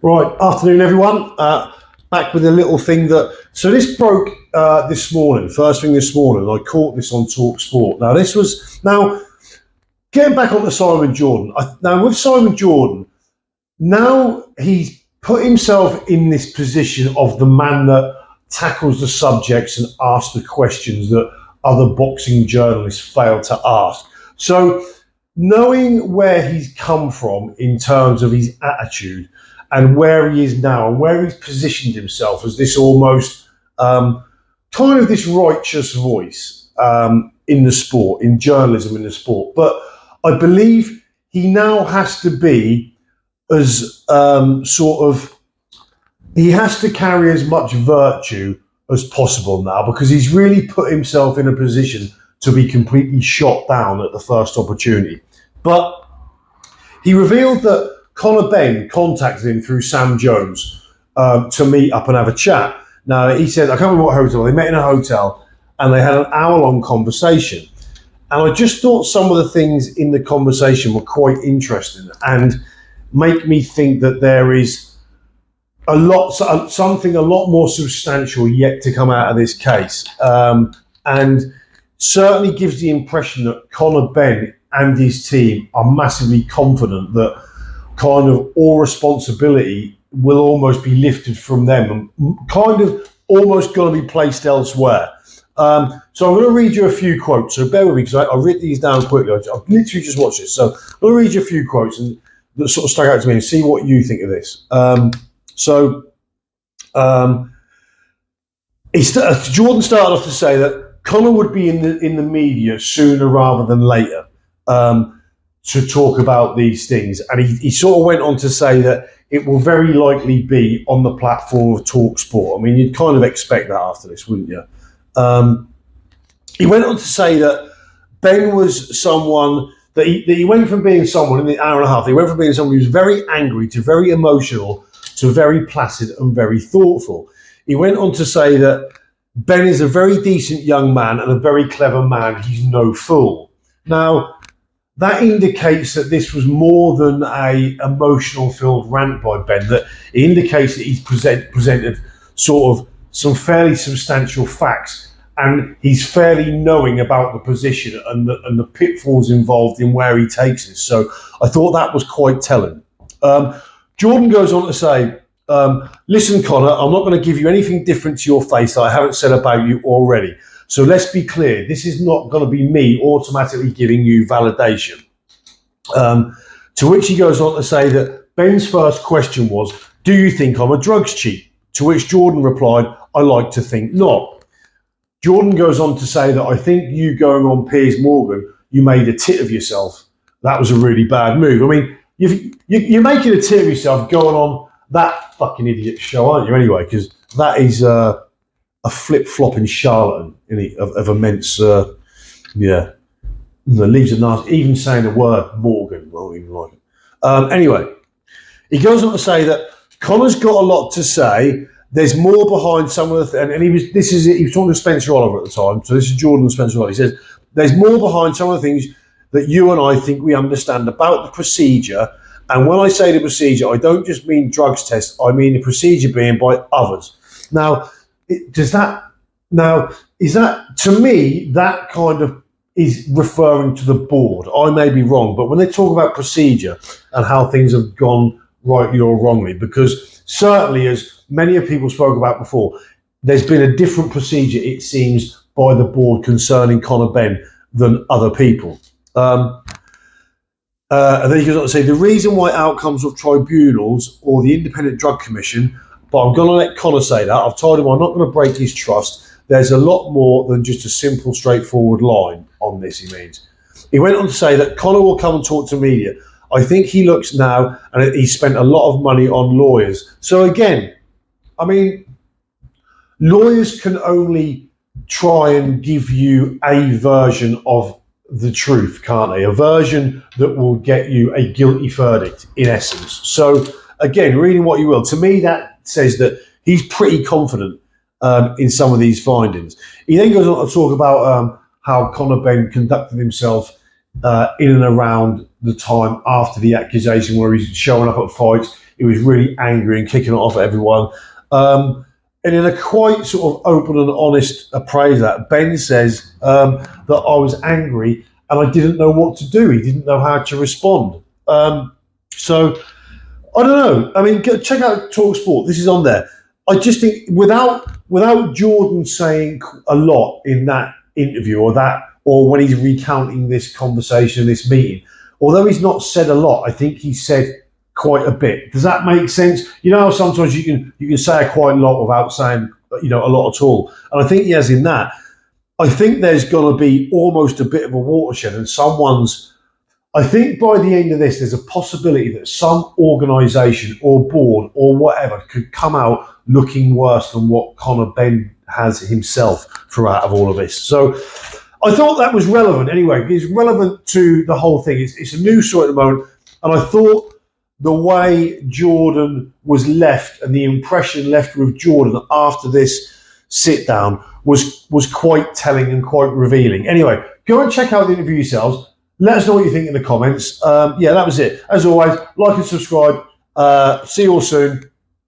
Right, afternoon everyone. Back with a little thing so this broke this morning, first thing this morning. I caught this on Talk Sport. Now getting back onto Simon Jordan. Now with Simon Jordan, now he's put himself in this position of the man that tackles the subjects and asks the questions that other boxing journalists fail to ask. So knowing where he's come from in terms of his attitude and where he is now and where he's positioned himself as this almost kind of this righteous voice in the sport, in journalism in the sport. But I believe he now has to be as he has to carry as much virtue as possible now, because he's really put himself in a position to be completely shot down at the first opportunity. But he revealed that Conor Benn contacted him through Sam Jones to meet up and have a chat. Now, he said, I can't remember what hotel, they met in a hotel and they had an hour-long conversation. And I just thought some of the things in the conversation were quite interesting and make me think that there is something a lot more substantial yet to come out of this case. And certainly gives the impression that Conor Benn and his team are massively confident that kind of all responsibility will almost be lifted from them and kind of almost going to be placed elsewhere. So I'm going to read you a few quotes. So bear with me, because I wrote these down quickly. I've literally just watched this. So I'm going to read you a few quotes that sort of stuck out to me and see what you think of this. Jordan started off to say that Conor would be in the media sooner rather than later to talk about these things, and he sort of went on to say that it will very likely be on the platform of Talk Sport. I mean, you'd kind of expect that after this, wouldn't you? He went on to say that Ben was someone that he went from being someone in the hour and a half. He went from being someone who was very angry to very emotional to very placid and very thoughtful. He went on to say that Ben is a very decent young man and a very clever man. He's no fool. Now, that indicates that this was more than a emotional-filled rant by Ben. That it indicates that he's presented sort of some fairly substantial facts, and he's fairly knowing about the position and the pitfalls involved in where he takes this. So I thought that was quite telling. Jordan goes on to say, listen, Conor, I'm not going to give you anything different to your face that I haven't said about you already. So let's be clear, this is not going to be me automatically giving you validation. To which he goes on to say that Ben's first question was, do you think I'm a drugs cheat? To which Jordan replied, I like to think not. Jordan goes on to say that I think you going on Piers Morgan, you made a tit of yourself. That was a really bad move. I mean, you're making a tit of yourself going on that fucking idiot show, aren't you, anyway? Because that is a flip-flopping charlatan of immense, leaves it nasty. Even saying the word Morgan, I don't even like it. Anyway, he goes on to say that Conor's got a lot to say. There's more behind some of the and he was talking to Spencer Oliver at the time. So this is Jordan and Spencer Oliver. He says there's more behind some of the things that you and I think we understand about the procedure. And when I say the procedure, I don't just mean drugs test. I mean the procedure being by others. Now, is that to me that kind of is referring to the board? I may be wrong, but when they talk about procedure and how things have gone rightly or wrongly, because certainly, as many of people spoke about before, there's been a different procedure, it seems, by the board concerning Conor Benn than other people. And then he goes on to say, the reason why outcomes of tribunals or the Independent Drug Commission, but I'm going to let Conor say that. I've told him I'm not going to break his trust. There's a lot more than just a simple, straightforward line on this, he means. He went on to say that Conor will come and talk to media. I think he looks now, and he spent a lot of money on lawyers. So again, I mean, lawyers can only try and give you a version of the truth, can't they? A version that will get you a guilty verdict, in essence. So again, reading what you will, to me that says that he's pretty confident in some of these findings. He then goes on to talk about how Conor Benn conducted himself in and around the time after the accusation, where he's showing up at fights. he was really angry and kicking it off at everyone. And in a quite sort of open and honest appraiser, Ben says that I was angry and I didn't know what to do. He didn't know how to respond. So I don't know. I mean, check out Talk Sport. This is on there. I just think without Jordan saying a lot in that interview or when he's recounting this conversation, this meeting, although he's not said a lot, I think he said quite a bit. Does that make sense? You know how sometimes you can say quite a lot without saying a lot at all. And I think he has in that. I think there's going to be almost a bit of a watershed, and I think by the end of this, there's a possibility that some organisation or board or whatever could come out looking worse than what Conor Benn has himself throughout of all of this. So I thought that was relevant anyway. It's relevant to the whole thing. It's a news story at the moment, and I thought the way Jordan was left and the impression left with Jordan after this sit down was quite telling and quite revealing. Anyway, go and check out the interview yourselves. Let us know what you think in the comments. Yeah, that was it. As always, like and subscribe. See you all soon.